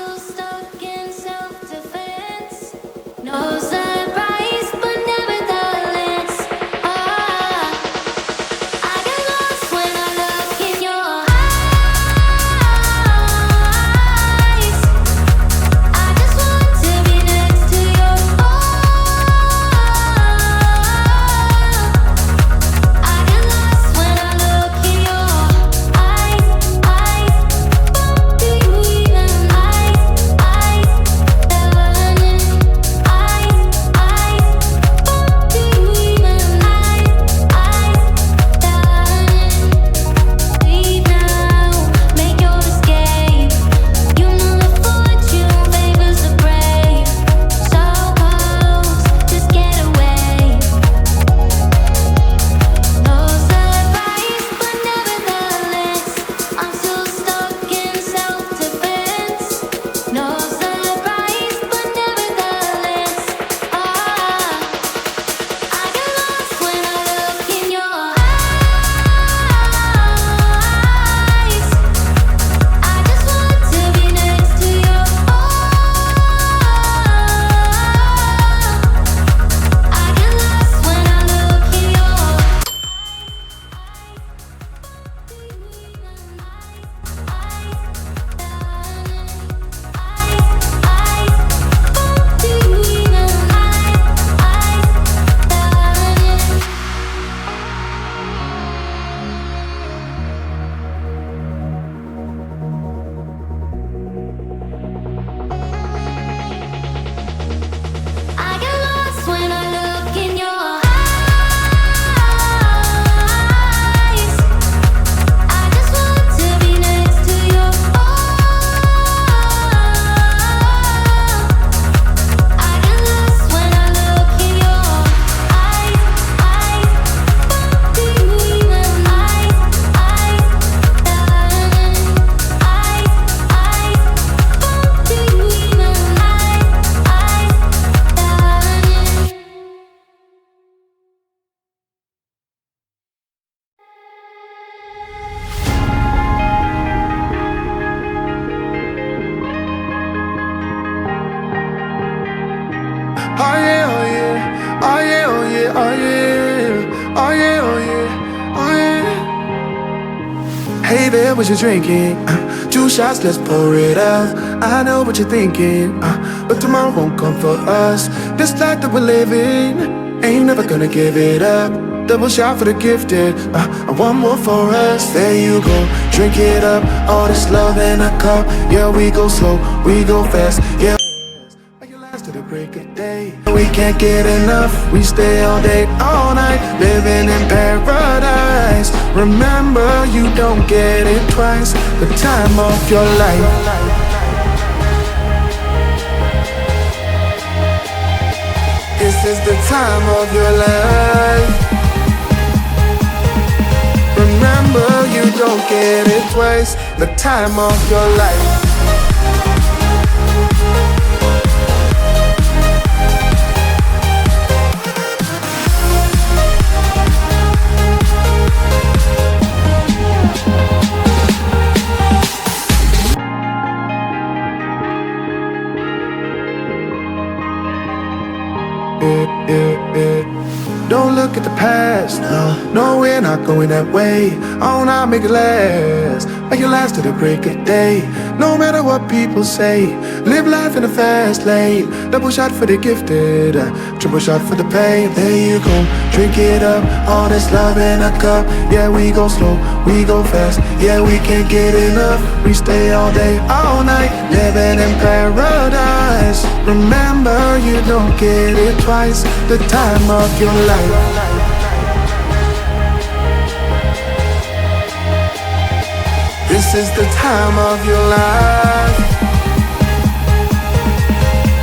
still stuck in self-defense. No surprise, but nevertheless, I get lost when I look in your eyes. I just want to be next to your I get lost when I look in your eyes. Do you even Oh yeah, oh yeah, oh yeah, oh yeah, oh yeah, oh yeah, oh yeah, oh yeah. Hey there, what you drinking? 2 shots, let's pour it out. I know what you're thinking, but tomorrow won't come for us. This life that we're living, ain't never gonna give it up. Double shot for the gifted, and one more for us. There you go, drink it up. All this love in a cup. Yeah, we go slow, we go fast. Yeah, to the break of day. We can't get enough. We stay all day, all night, living in paradise. Remember, you don't get it twice. The time of your life. This is the time of your life. Remember, you don't get it twice. The time of your life. Don't look at the past, no, we're not going that way. Oh, now make it last, make it last to the break of day. No matter what people say, live life in a fast lane. Double shot for the gifted, triple shot for the pain. There you go, drink it up, all this love in a cup. Yeah, we go slow, we go fast. Yeah, we can't get enough. We stay all day, all night, living in paradise. Remember, you don't get it twice. The time of your life. This is the time of your life.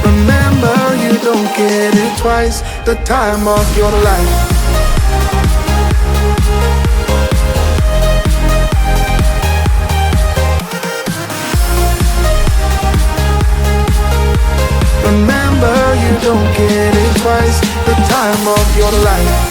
Remember, you don't get it twice. The time of your life. Remember, you don't get it twice. The time of your life.